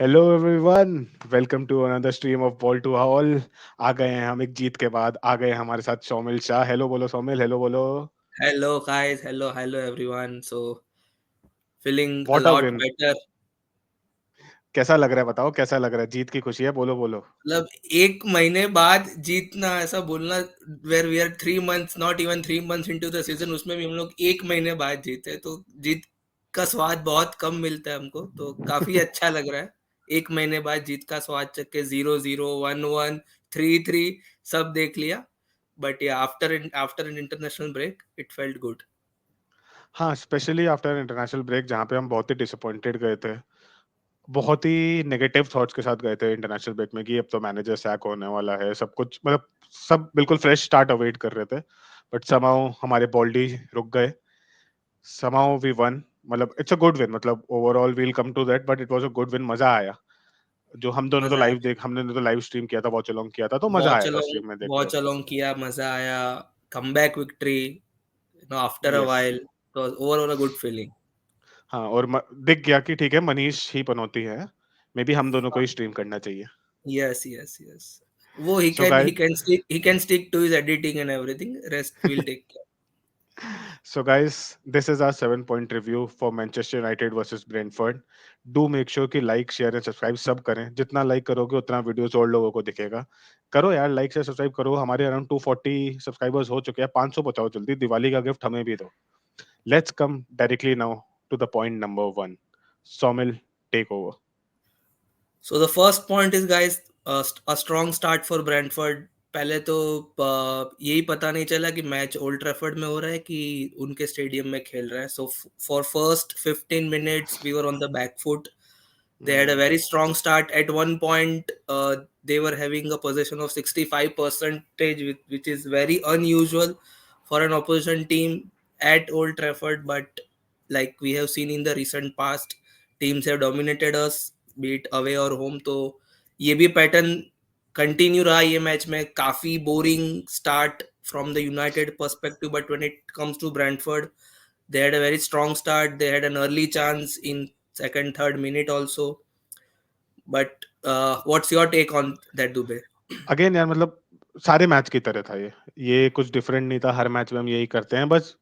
Hello everyone, welcome to another stream of ball to hall. आ गए हैं हम एक जीत के बाद। आ गए हमारे साथ सौमिल शाह। हेलो बोलो सौमिल, हेलो बोलो। Hello guys, hello everyone. So feeling a what a lot win. better. कैसा लग रहा है बताओ, कैसा लग रहा है? जीत की खुशी है, बोलो बोलो। मतलब एक महीने बाद जीतना ऐसा बोलना where we are 3 months not even 3 months into the season उसमें भी हम लोग एक महीने बाद जीते तो जीत का स्वाद बहुत कम मिलता है हमको तो काफी अच्छा लग रहा है। एक महीने बाद जीत का स्वाद चख के 0-0 1-1 3-3 सब देख लिया। बट या after an international break it felt good. हाँ, स्पेशली आफ्टर इंटरनेशनल ब्रेक जहाँ पे हम बहुत ही डिसअपॉइंटेड गए थे। बहुत ही नेगेटिव थॉट्स के साथ गए थे इंटरनेशनल ब्रेक में कि अब तो मैनेजर सैक होने वाला है, सब कुछ मतलब सब बिल्कुल फ्रेश स्टार्ट अवॉइड कर रहे थे। बट समहाउ हमारे बॉल्डी रुक गए। Somehow we won. मतलब इट्स अ गुड विन। मतलब overall we'll come to that, but it was a good win. मजा आया। जो हम दोनों तो मजा लाइव आया। देख हमने तो लाइव स्ट्रीम किया था, वॉच अलोंग किया था, तो मजा वॉच आया था अलोंग स्ट्रीम में देख के। वॉच अलोंग किया, मजा आया। Comeback victory after a yes. While, तो ओवरऑल अ गुड फीलिंग। हाँ, और दिख गया कि ठीक है, मनीष ही पनौती है। मे बी हम दोनों को ही स्ट्रीम करना चाहिए। Yes yes yes. वो so guys he can stick to his editing and everything, rest will take care. So, guys, this is our 7 point review for Manchester United versus Brentford. Do make sure कि like share and subscribe सब करें। जितना like करोगे उतना videos और लोगों को दिखेगा। करो यार, लाइक शेयर सब्सक्राइब करो। हमारे अराउंड 240 सब्सक्राइबर्स हो चुके हैं। 500 पहुंचाओ जल्दी, दिवाली का गिफ्ट हमें भी दो। Let's come directly now to the point number one. Somil, take over. So the first point is guys, a strong start for Brentford. पहले तो यही पता नहीं चला कि मैच ओल्ड ट्रैफर्ड में हो रहा है कि उनके स्टेडियम में खेल रहा है। So for first 15 minutes we were on the back foot. They had a very strong start. At one point, they were having a possession of 65 percentage, which is very unusual for an opposition team at Old Trafford. But like we have seen in the recent past, teams have dominated us, be it away or home. तो ये भी pattern continue रहा ये match में। काफी boring start from the United perspective, but when it comes to Brentford, they had a very strong start. They had an early chance in second, third minute also. But what's your take on that, Dubey? Again यार, मतलब सारे match की तरह था ये कुछ different नहीं था। हर मैच में हम यही करते हैं बस।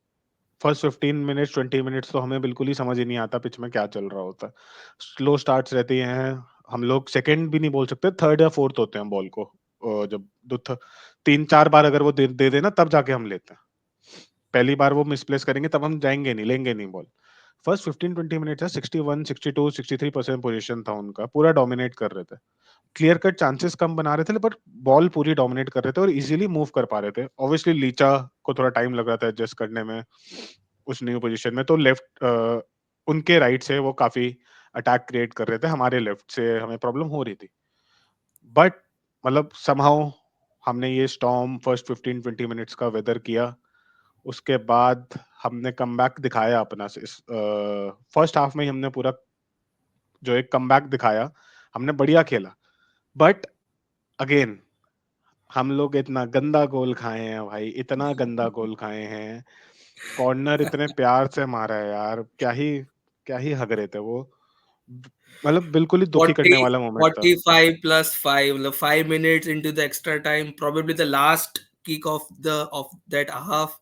फर्स्ट 15 मिनट्स 20 मिनट्स तो हमें बिल्कुल ही समझ ही नहीं आता पिच में क्या चल रहा होता है। स्लो स्टार्ट्स रहती हैं। हम लोग सेकंड भी नहीं बोल सकते, थर्ड या फोर्थ होते हैं बॉल को। जब तीन चार बार अगर वो दे देना तब जाके हम लेते हैं। पहली बार वो मिसप्लेस करेंगे तब हम जाएंगे नहीं, लेंगे नहीं बॉल। फर्स्ट 15-20 मिनट है, 61 62 63% पोजीशन था उनका, पूरा डोमिनेट कर रहे थे। क्लियर कट चांसेस कम बना रहे थे, बट बॉल पूरी डोमिनेट कर रहे थे और इजीली मूव कर पा रहे थे। ऑब्वियसली लीचा को थोड़ा टाइम लग रहा था एडजस्ट करने में उस न्यू पोजीशन में। तो लेफ्ट उनके राइट से वो काफी अटैक क्रिएट कर रहे थे, हमारे लेफ्ट से हमें प्रॉब्लम हो रही थी। बट मतलब समहाउ हमने ये स्टॉर्म फर्स्ट 15-20 मिनट्स का वेदर किया। उसके बाद हमने कमबैक दिखाया अपना। फर्स्ट हाफ में ही हमने पूरा जो एक कमबैक दिखाया, हमने बढ़िया खेला। बट अगेन हम लोग इतना गंदा गोल खाए हैं भाई, इतना गंदा गोल खाए हैं। कॉर्नर इतने प्यार से मारा है यार, क्या ही हग रहे थे वो। मतलब बिल्कुल ही दुखी 40 करने वाला मोमेंट था। 45 plus 5, मतलब 5 minutes into the extra time, probably the last kick of that half.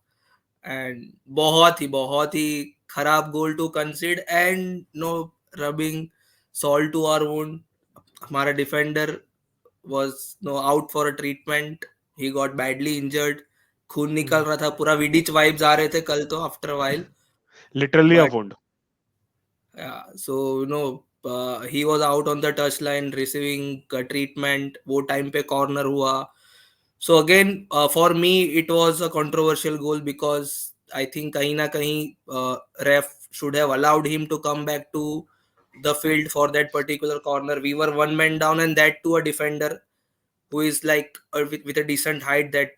And बहुत ही खराब goal to concede and no rubbing salt to our wound. हमारा defender was no out for a treatment. He got badly injured. खून निकल रहा था, पूरा विडिच vibes आ रहे थे कल तो after while. Literally a but wound. so he was out on the touch line receiving treatment. वो time पे corner हुआ। So again, for me it was a controversial goal because I think कहीं ना कहीं ref should have allowed him to come back to the field for that particular corner. We were one man down, and that to a defender who is like with a decent height that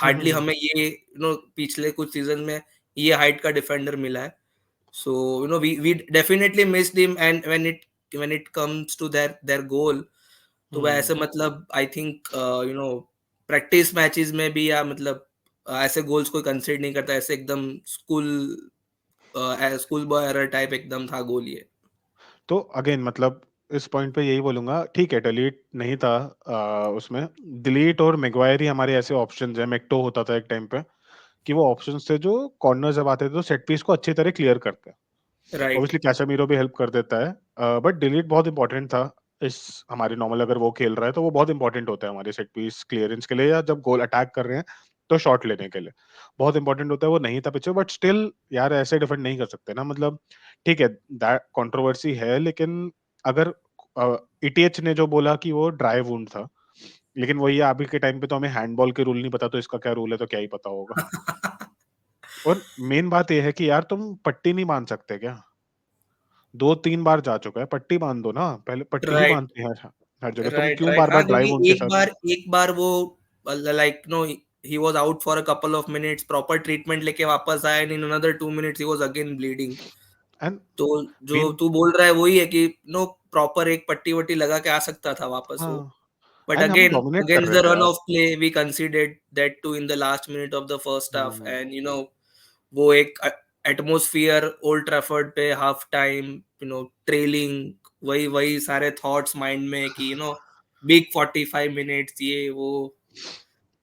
hardly हमें ये पिछले कुछ season में ये height का defender मिला है। So we definitely missed him, and when it comes to their goal, तो वह ऐसे मतलब I think प्रैक्टिस मैचेस में भी या मतलब ऐसे गोल्स कोई कंसीडर नहीं करता। ऐसे एकदम स्कूल बॉय एरर टाइप एकदम था गोल ये। तो अगेन मतलब इस पॉइंट पे यही बोलूंगा, ठीक है डिलीट नहीं था उसमें। डिलीट और मैगवायर ही हमारे ऐसे ऑप्शंस हैं, मेक्टो होता था एक टाइम पे, कि वो ऑप्शंस थे जो कॉर्नर जब आते थे तो सेट पीस को अच्छी तरह क्लियर करते हैं। राइट। ऑब्वियसली कैसेमीरो भी हेल्प कर देता है, बट डिलीट बहुत इंपॉर्टेंट था। इस हमारे नॉर्मल अगर वो खेल रहा है तो वो बहुत इंपॉर्टेंट होता है हमारे सेट पीस क्लियरेंस के लिए, या जब गोल अटैक कर रहे हैं तो शॉट लेने के लिए बहुत इंपॉर्टेंट होता है। वो नहीं था पीछे, बट स्टिल यार ऐसे डिफेंड नहीं कर सकते ना, मतलब ठीक है दैट कंट्रोवर्सी है, लेकिन अगर ईटीएच ने जो बोला कि वो ड्राई वुंड था, लेकिन वही है, अभी के टाइम पे तो हमें हैंडबॉल के रूल नहीं पता, तो इसका क्या रूल है तो क्या ही पता होगा। और मेन बात ये है कि यार तुम पट्टी नहीं बांध सकते क्या? 2-3 बार जा चुका है, पट्टी बांध दो ना, पहले पट्टी ही राइट, बांधते हैं हर जगह, तुम राइट, क्यों राइट। बार-बार हाँ, ड्राइव क्योंकि उनके एक साथ। बार एक बार वो like no he was out for a couple of minutes, proper treatment लेके वापस आया, and in another 2 minutes he was again bleeding. And तो जो मेन तू बोल रहा है वही है कि नो प्रॉपर एक पट्टी-वट्टी लगा के आ सकता था वापस वो। हाँ, But एंड हम again, डोमिनेट कर against रहे the थे run यार। of play, we conceded that too in the last minute of the first half, hmm, and वो एक एटमॉस्फेयर ओल्ड ट्रैफर्ड पे हाफ टाइम, ट्रेलिंग, वही वही सारे थॉट्स माइंड में कि बिग 45 मिनट्स ये वो,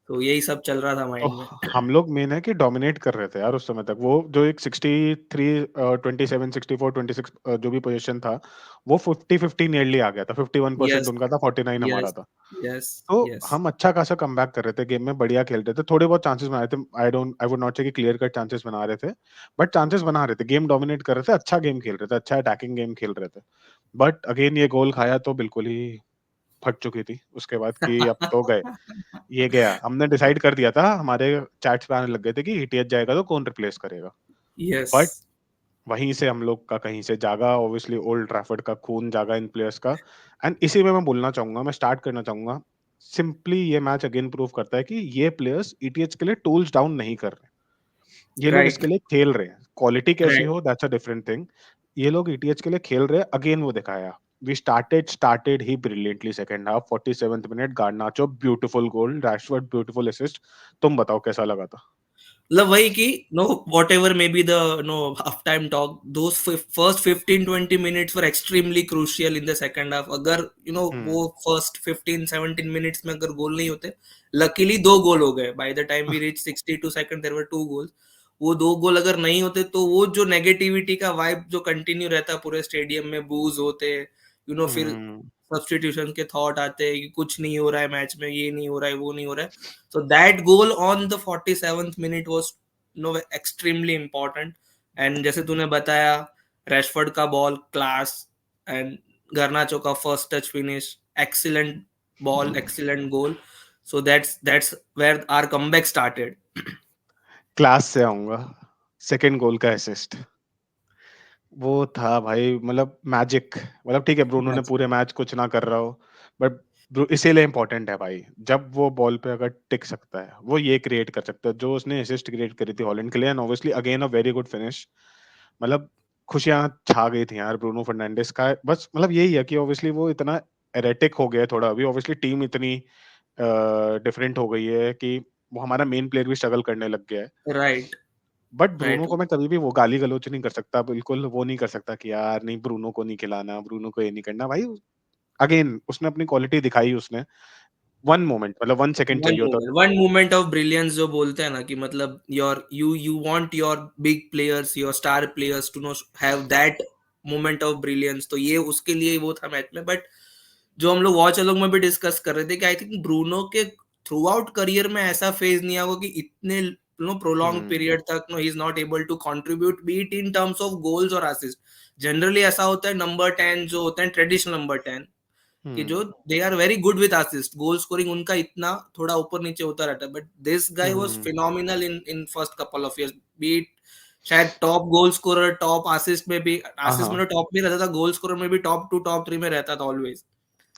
तो यही सब चल रहा था तो माइंड में। हम लोग मेन है कि डोमिनेट कर रहे थे यार उस समय तक। वो जो एक 63 27 64 26 जो भी पोजीशन था, वो 50-50 नियरली आ गया था। 51% यस, उनका था, 49 हमारा यस, था। यस, तो यस। हम अच्छा खासा कमबैक कर रहे थे, गेम में बढ़िया खेल रहे थे, थोड़े बहुत चांसेस बना रहे थे। आई वुड नॉट से कि क्लियर कट चांसेस बना रहे थे, बट चांसेस बना रहे थे, गेम डोमिनेट कर रहे थे, अच्छा गेम खेल रहे थे, अच्छा अटैकिंग गेम खेल रहे थे। बट अगेन ये गोल खाया तो बिल्कुल ही फट चुकी थी उसके बाद कि अब तो गए, ये गया। हमने डिसाइड कर दिया था, हमारे चैट्स पे आने लग गए थे कि ईटीएच जाएगा तो कौन रिप्लेस करेगा। यस। बट वहीं से हम लोग का कहीं से जागा, ऑब्वियसली ओल्ड ट्रैफर्ड का खून जागा इन प्लेयर्स का। एंड इसी में मैं बोलना चाहूंगा, मैं स्टार्ट करना चाहूंगा, सिंपली ये मैच अगेन प्रूव करता है कि ये प्लेयर्स ईटीएच के लिए टूल्स डाउन नहीं कर रहे, ये लोग राइट, इसके लिए खेल रहे हैं। क्वालिटी कैसी राइट। हो दैट्स अ डिफरेंट थिंग, ये लोग ईटीएच के लिए खेल रहे हैं। अगेन वो दिखाया, we started he brilliantly second half, 47th minute Garnacho beautiful goal, Rashford beautiful assist. तुम बताओ कैसा लगा था? मतलब वही कि whatever may be the half time talk, those first 15-20 minutes were extremely crucial in the second half. अगर हम्म। वो first 15-17 minutes में अगर गोल नहीं होते, luckily 2 गोल हो गए। by the time we reached 62 seconds there were 2 goals। वो 2 गोल अगर नहीं होते तो वो जो नेगेटिविटी का वाइब जो कंटिन्यू रहता पूरे स्टेडियम में, बूज होते, फिर हम्म। सब्स्टिट्यूशन के थॉट आते हैं कि कुछ नहीं हो रहा है मैच में, ये नहीं हो रहा है, वो नहीं हो रहा है। So that goal on the 47th minute was extremely important। and जैसे तूने बताया, रैशफोर्ड का बॉल क्लास, एंड garnacho का first touch finish, excellent ball, excellent goal. so that's where our comeback started। Class से आऊंगा, सेकंड गोल का assist, वो था भाई मतलब मैजिक। मतलब ठीक है ब्रूनो ने Magic। पूरे मैच कुछ ना कर रहा हो, बट इसीलिए इम्पोर्टेंट है भाई, जब वो बॉल पे अगर टिक सकता है वो ये क्रिएट कर सकता है जो उसने असिस्ट क्रिएट करी थी हॉलैंड के लिए। And obviously again a very good finish, मतलब खुशियां छा गई थी यार ब्रूनो फर्नांडिस का। बस मतलब यही है कि ऑब्वियसली वो इतना एरेटिक हो गया है थोड़ा अभी, ऑब्वियसली टीम इतनी डिफरेंट हो गई है कि वो हमारा मेन प्लेयर भी स्ट्रगल करने लग गया है। Right, but Bruno right. को मैं कभी भी वो गाली गलौच नहीं कर सकता, बिल्कुल वो नहीं कर सकता कि यार नहीं ब्रूनो को नहीं खिलाना, ब्रूनो को ये नहीं करना भाई। अगेन उसने अपनी क्वालिटी दिखाई उसने, वन मोमेंट मतलब 1 सेकंड चाहिए होता। वन मोमेंट ऑफ ब्रिलियंस जो बोलते हैं ना, कि मतलब your you want your big players, your star players to no have that moment of brilliance, तो ये उसके लिए ही वो था मैच में। बट जो हम लोग वॉच अलॉन्ग में भी डिस्कस कर रहे थे कि आई थिंक ब्रूनो के थ्रू आउट करियर में ऐसा फेज नहीं आया कि इतने प्रोलॉन्ग हम्म। पीरियड तक he is not able to contribute bit in terms of goals और असिस्ट। जनरली ऐसा होता है, नंबर 10 जो होते हैं, ट्रेडिशनल नंबर 10, कि जो hmm. They are very good with assist, goal scoring उनका इतना थोड़ा ऊपर नीचे होता रहता है। But this guy was hmm. Phenomenal in first couple of years, beat शायद top goal scorer, top assist में भी, हाँ असिस्ट में हाँ, तो टॉप में रहता था, गोल स्कोरर में भी टॉप 2 टॉप 3 में रहता था ऑलवेज।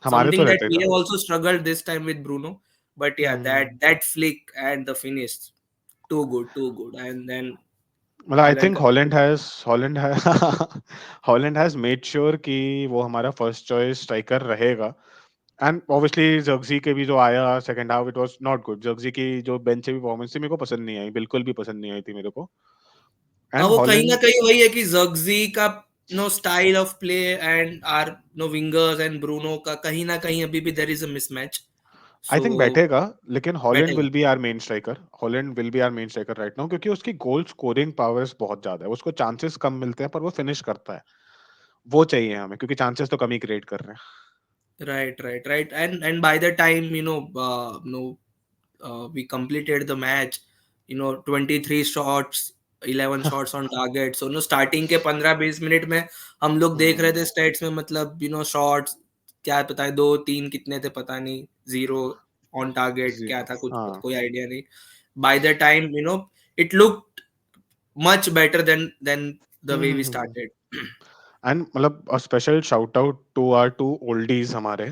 हमारे तो समथिंग दैट रहता ही वी था। Have also struggled this time with Bruno. But yeah hmm. That flick and the finish, too good and then मतलब आई हाईलाइट थिंक करके। हॉलैंड है हॉलैंड हैज मेड श्योर कि वो हमारा फर्स्ट चॉइस स्ट्राइकर रहेगा। And obviously Zirkzee के भी जो आया second half, it was not good. Zirkzee की जो बेंच से भी परफॉर्मेंस थी मेरे को पसंद नहीं आई, बिल्कुल भी पसंद नहीं आई थी मेरे को। एंड वो कहीं ना हॉलैंड कहीं वही है कि जर्गजी का no style of play and are no wingers and Bruno का कहीं ना कहीं अभी भी there is a mismatch. I so think बैठेगा, लेकिन हॉलैंड बैठेगा. Will be our main striker. Hojlund will be our main striker right now, क्योंकि उसकी गोल स्कोरिंग पावर्स बहुत ज्यादा है। उसको चांसेस कम मिलते हैं पर वो फिनिश करता है। वो चाहिए हमें, क्योंकि चांसेस तो कम ही क्रिएट कर रहे हैं। Right. And by the time, we completed the match, 23 shots, 11 shots on target. So no, starting के 15-20 मिनट में हम लोग देख रहे हम्म। थे स्टेट्स में, मतलब शॉट्स क्या पता है, 2-3 कितने थे पता नहीं, जीरो ऑन टारगेट क्या जीरो, था, कुछ हाँ। कोई आइडिया नहीं. By the time, it looked much better than the way we hmm. Started. And मतलब special shout out to our two oldies हमारे।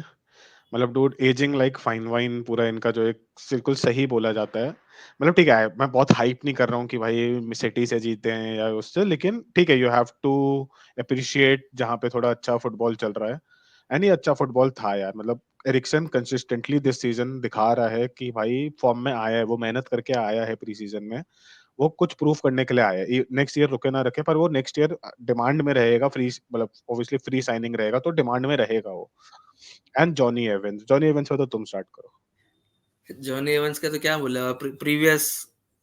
मतलब dude ageing like fine wine, पूरा इनका जो एक बिल्कुल सही बोला जाता है। मतलब ठीक है, मैं बहुत हाइप नहीं कर रहा हूँ कि भाई सिटी से जीते हैं या उससे, लेकिन ठीक है, यू हैव टू अप्रिशिएट जहाँ पे थोड़ा अच्छा फुटबॉल चल रहा है। एंड ये अच्छा फुटबॉल था यार। मतलब एरिक्सन कंसिस्टेंटली दिस सीजन दिखा रहा है कि भाई फॉर्म में आया है, वो मेहनत करके आया है प्री सीजन में। वो कुछ प्रूफ करने के लिए आया है। नेक्स्ट ईयर रुके ना रखे, पर वो नेक्स्ट ईयर डिमांड में रहेगा। फ्री, मतलब ऑब्वियसली फ्री साइनिंग रहेगा तो डिमांड में रहेगा वो। एंड जॉनी एवेंस पे तो तुम स्टार्ट करो। जॉनी एवंस का तो क्या बोला, previous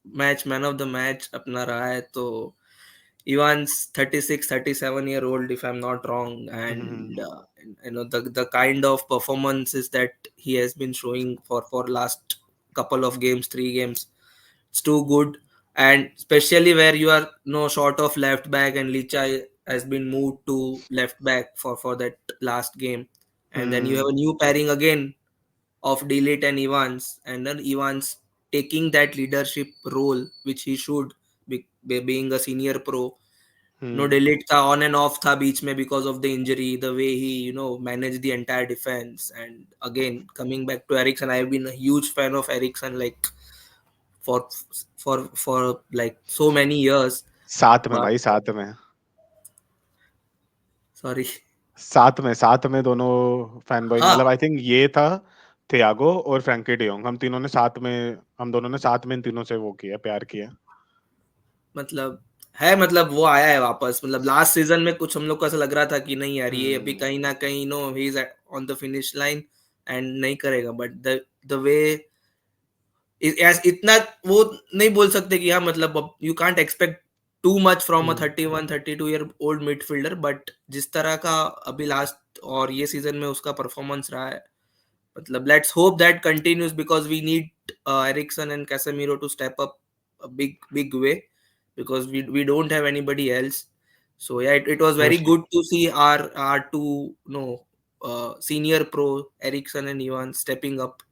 match man of the match अपना रहा है. तो Ivan's 36, 37-year old, if I'm not wrong, and hmm. the kind of performances that he has been showing for last couple of games, 3 games, it's too good. And especially where you are no short of left back, and Licha has been moved to left back for that last game, and then you hmm. have a new pairing again of Delete and Evans, and then Evans taking that leadership role which he should being a senior pro. No, hmm. Delete था on and off था बीच में because of the injury, the way he managed the entire defense. And again coming back to Ericsson, I've been a huge fan of Ericsson, like for for like so many years. साथ में But भाई, साथ में। sorry. साथ में दोनों fan boy, हाँ, मतलब आई थिंक ये था थियागो और फ्रैंकी डियोंग, हम तीनों ने साथ में, हम दोनों ने साथ में इन तीनों से वो किया, प्यार किया। मतलब है, मतलब वो आया है वापस. मतलब लास्ट सीजन में कुछ हम लोग को ऐसा लग रहा था कि नहीं यार, ये अभी हम्म। कहीं ना कहीं he is on the finish line and नहीं करेगा. बट द वे इतना वो नहीं बोल सकते कि हाँ, मतलब you can't expect too much from a hmm. 31-32 year old midfielder. But जिस तरह का अभी लास्ट और ये सीजन में उसका परफॉर्मेंस रहा है, मतलब let's hope that continues, because we need Eriksen and Casemiro to step up a big way, because we don't have anybody else. So yeah, it was very Obviously. good to see our two senior pro Ericsson and Ivan stepping up.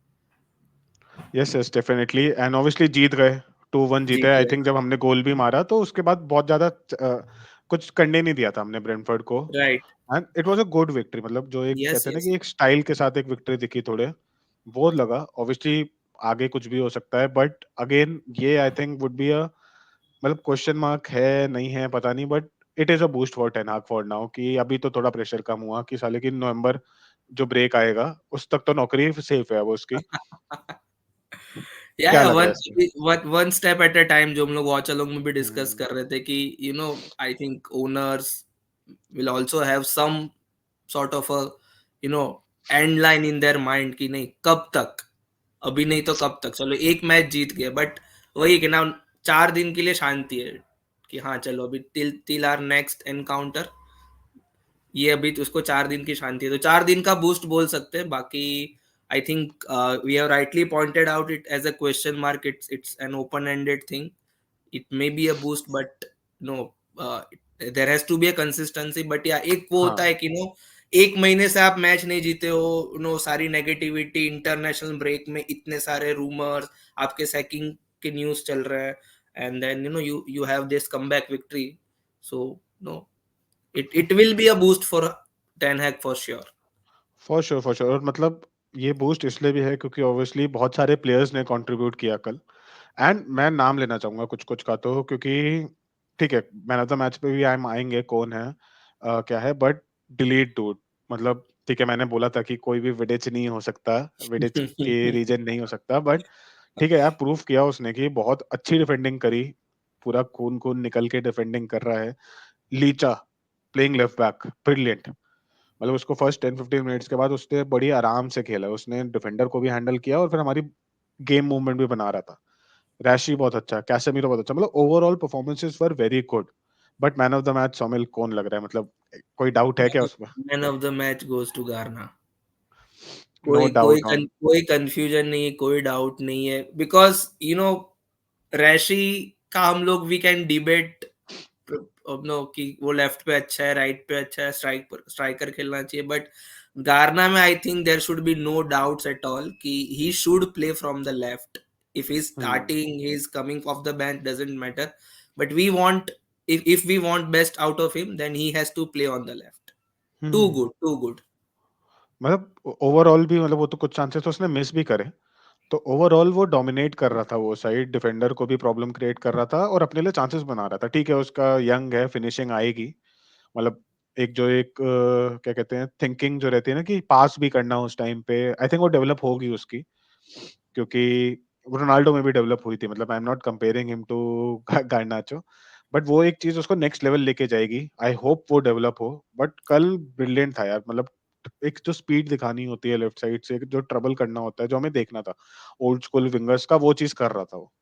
Yes yes, definitely. And obviously जीत गए, 2-1 जीते। जीत आई गए. Think जब हमने गोल भी मारा तो उसके बाद बहुत ज्यादा कुछ करने नहीं दिया था हमने ब्रेंटफोर्ड को। Right. And it was a good victory, मतलब जो एक Yes, कहते हैं ना yes. कि एक स्टाइल के साथ एक विक्ट्री दिखी थोड़े, वो लगा। ऑब्वियसली आगे कुछ भी हो सकता है, बट अगेन ये I think would be a, मतलब क्वेश्चन मार्क है, नहीं है पता नहीं, but it is a boost for ten हाग फॉर नाउ, कि अभी तो थोड़ा प्रेशर कम हुआ कि साले की नवंबर जो ब्रेक आएगा उस तक तो नौकरी सेफ है वो उसकी। क्या Yeah, लग रहा है one इस पे? one step at a time, जो हम लोग वॉच अलोंग में भी डिस्कस हम्म। कर रहे थे कि I think owners will also have some sort of a you know end line in their mind कि नहीं, कब तक, अभी नहीं तो कब तक. चलो एक मैच जीत गए, बट वही कि ना, 4 दिन के लिए शांति है कि हाँ चलो अभी till till our next encounter, ये अभी तो उसको 4 दिन की शांति है, तो 4 दिन का बूस्ट बोल सकते हैं. बाकी I think we have rightly pointed out it as a question mark. It's an open ended thing. It may be a boost, but no, there has to be a consistency. But yeah, एक वो होता है हाँ। कि एक महीने से आप मैच नहीं जीते हो, सारी नेगेटिविटी, इंटरनेशनल ब्रेक में इतने सारे रूमर्स, आपके सैकिंग के न्यूज चल रहे हैं, and then you have this comeback victory. So no, it will be a boost for ten Hag for sure. For sure, for sure. और मतलब ये बूस्ट इसलिए भी है क्योंकि ऑब्वियसली बहुत सारे प्लेयर्स ने कंट्रीब्यूट किया कल। एंड मैं नाम लेना चाहूंगा कुछ कुछ का, तो क्योंकि ठीक है, मैन ऑफ द मैच पे भी हम आएंगे कौन है, क्या है, बट डिलीट डूड। मतलब ठीक है, मैंने बोला था कि कोई भी विडिच नहीं हो सकता, विडिच के रीजन नहीं हो सकता, बट ठीक है यार, प्रूफ किया उसने कि बहुत अच्छी डिफेंडिंग करी। पूरा खून खून निकल के डिफेंडिंग कर रहा है। Licha, playing left back, brilliant. मतलब उसको फर्स्ट 10-15 मिनट्स के बाद उसने बड़ी आराम से खेला, उसने डिफेंडर को भी हैंडल किया और फिर हमारी गेम मूवमेंट भी बना रहा था। रैशी बहुत अच्छा, कैसेमीरो बहुत अच्छा, मतलब overall performances were very good. But man of the match Somil कौन लग रहा है, मतलब कोई डाउट है क्या उसमें? Man of the match goes to Garna. No doubt on. कोई कंफ्यूजन नहीं है, कोई डाउट नहीं है, बिकॉज रैशी का हम लोग वी कैन डिबेट नो कि वो लेफ्ट पे अच्छा है, राइट पे अच्छा है, स्ट्राइकर खेलना चाहिए, बट गार्ना में I think there should be no doubts at all कि he should play from the left. If he is hmm. Starting, he is coming off the bench, doesn't matter, but we want, if we want best out of him, then he has to play on the left. Too hmm. good, too good. मतलब overall भी, मतलब वो तो कुछ chances तो उसने miss भी करे, तो ओवरऑल वो डोमिनेट कर रहा था वो साइड, डिफेंडर को भी प्रॉब्लम क्रिएट कर रहा था और अपने लिए चांसेस बना रहा था। ठीक है, उसका यंग है, फिनिशिंग आएगी, मतलब एक क्या कहते हैं, थिंकिंग जो रहती है ना कि पास भी करना उस टाइम पे, आई थिंक वो डेवलप होगी उसकी, क्योंकि वो रोनाल्डो में भी डेवलप हुई थी। मतलब I am not comparing him to Garnacho, but वो एक चीज उसको नेक्स्ट लेवल लेके जाएगी। आई होप वो डेवलप हो। बट कल ब्रिलियंट था यार, मतलब एक जो स्पीड दिखानी होती है लेफ्ट साइड से, जो ट्रबल करना होता है, जो हमें देखना था ओल्ड स्कूल विंगर्स का, वो चीज कर रहा था वो।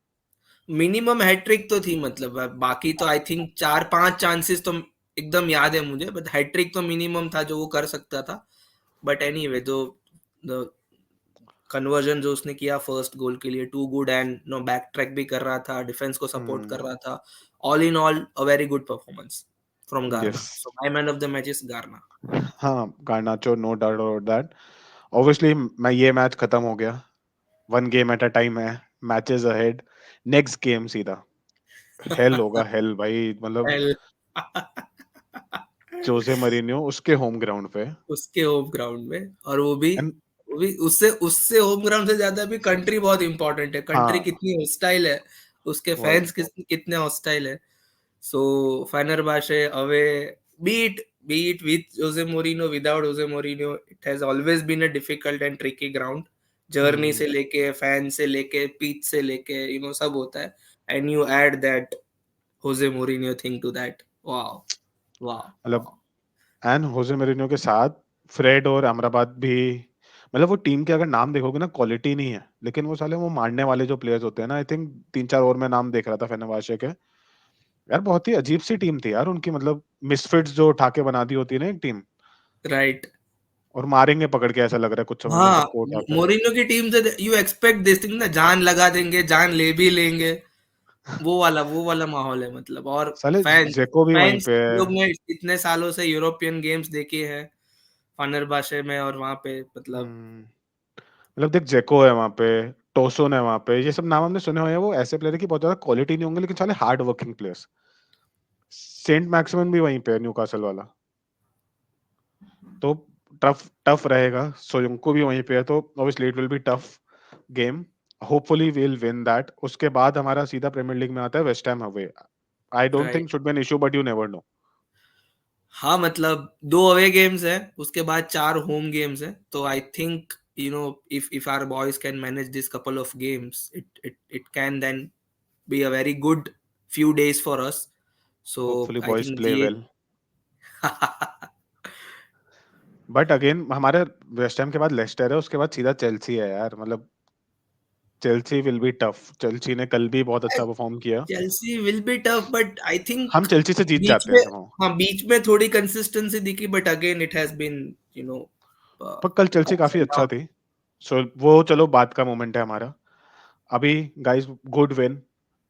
मिनिमम हैट्रिक तो थी, मतलब बाकी तो आई थिंक 4-5 चांसेस तो एकदम याद है मुझे, बट हैट्रिक तो मिनिमम था जो वो कर सकता था। बट एनीवे, जो द कन्वर्जन जो उसने किया फर्स्ट गोल के लिए, too good, and no back track भी कर रहा था, डिफेंस को सपोर्ट कर हम्म। रहा था। All in all a very good performance from yes. Garna, so my man of the match is Garna. हाँ, Garnacho, no doubt about that. Obviously मैं, ये मैच खत्म हो गया, one game at a time है, matches ahead, next game सीधा hell होगा, hell भाई, मतलब Well, जोसे मरीन्यो उसके होम ग्राउंड पे। उसके होम ग्राउंड में, और एंड वो भी उससे उससे होम ग्राउंड से ज्यादा भी कंट्री बहुत इंपॉर्टेंट है, कंट्री हाँ, कितनी हॉस्टाइल है, उसके वही। फैंस कितने हॉस्टाइल है। So Fenerbahce away, beat beat with Jose Mourinho, without Jose Mourinho, it has always been a difficult and tricky ground. Journey hmm. से लेके, फैन से लेके, पिच से लेके, सब होता है, and you add that Jose Mourinho thing to that. Wow, wow, मतलब वाओ। एंड होजे मरीन्यो के साथ फ्रेड और अमराबाद भी, मतलब वो टीम के अगर नाम देखोगे ना, क्वालिटी नहीं है, लेकिन वो साले वो मारने वाले जो प्लेयर्स होते हैं ना, आई थिंक 3-4 और मैं नाम देख रहा था फेनेर्बाचे के। यार बहुत ही अजीब सी टीम थी यार उनकी, मतलब मिसफिट्स जो उठा के बना दी होती है ना एक टीम, राइट। और मारेंगे पकड़ के, ऐसा लग रहा है कुछ समय में इन हाँ, सबको उठाकर। मोरिनो की टीम से यू एक्सपेक्ट दिस थिंग ना, जान लगा देंगे, जान ले भी लेंगे, वो वाला माहौल है, मतलब। और साले फैंस जेको भी वहीं फैंस पे है। लोग ने इतने सालों से यूरोपियन गेम्स देखे हैं फनरबाशे में, और वहां पे मतलब। मतलब देख, जेको है वहाँ पे, टोसोन है वहाँ पे, ये सब नाम हमने सुने हुए हैं। वो ऐसे प्लेयर है कि बहुत ज्यादा क्वालिटी नहीं होंगे, लेकिन साले hard working players. Saint Maximin भी वहीं पे है, न्यूकासल वाला। तो टफ टफ रहेगा। सोयंको भी वहीं पे है, तो obviously it will be tough game. Hopefully we will win that. उसके बाद हमारा सीधा प्रीमियर लीग में आता है West Ham away. I don't right. Think should be an issue, but you never know. हाँ, मतलब 2 अवे गेम्स है, उसके बाद 4 होम गेम्स है, तो I think if our boys can manage this couple of games, it can then be a very good few days for us. So hopefully I boys think play ये well. But again हमारे West Ham के बाद Lester है, उसके बाद सीधा Chelsea है यार। मतलब Chelsea will be tough. Chelsea ने कल भी बहुत अच्छा परफॉर्म किया। Chelsea will be tough, but I हम थिंक चेल्सी से जीत बीच जाते में, हैं वो। हाँ, बीच में थोड़ी कंसिस्टेंसी दिखी, but again it has been you know पर कल चेल्सी अप्स काफी एंड अच्छा डाउन। थी। सो वो चलो बात का मोमेंट है हमारा। अभी guys, good win,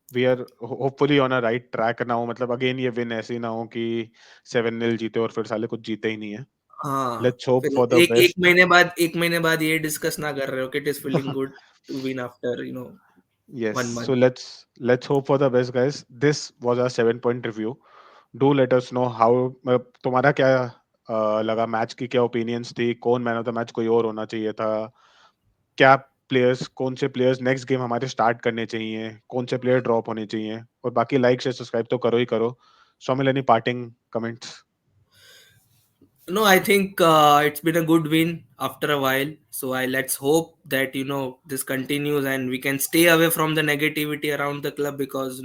we are hopefully on a right track now. मतलब अगेन ये विन ऐसी ना हो कि 7-0 जीते और फिर साले कुछ जीते ही नहीं है। हाँ, लेट्स होप फिर फॉर द एक एक बेस्ट। महीने बाद एक महीने बाद ये डिस्कस ना कर रहे हो कि it is feeling good to win after Yes, 1 month। so let's hope for the best, guys. This was our 7 point review. Do let us know how, मतलब तुम्हारा क्या लगा मैच की, क्या ओपिनियंस थी, कौन मैन ऑफ द मैच कोई और होना चाहिए था, क्या प्लेयर्स, कौन से प्लेयर्स नेक्स्ट गेम हमारे स्टार्ट करने चाहिए, कौन से प्लेयर ड्रॉप होने चाहिए, और बाकी लाइक शेयर सब्सक्राइब तो करो ही करो। Saumil, any parting comments? No, I think it's been a good win after a while. So I let's hope that this continues and we can stay away from the negativity around the club, because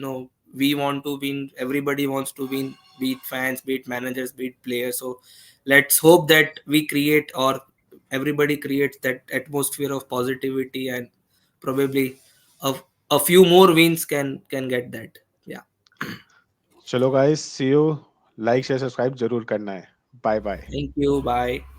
we want to win, everybody wants to win, be it fans, be it managers, be it players. So let's hope that we create, or everybody creates that atmosphere of positivity, and probably a, a few more wins can get that. Yeah. चलो guys, see you. Like share subscribe जरूर करना है। Bye bye. Thank you, bye.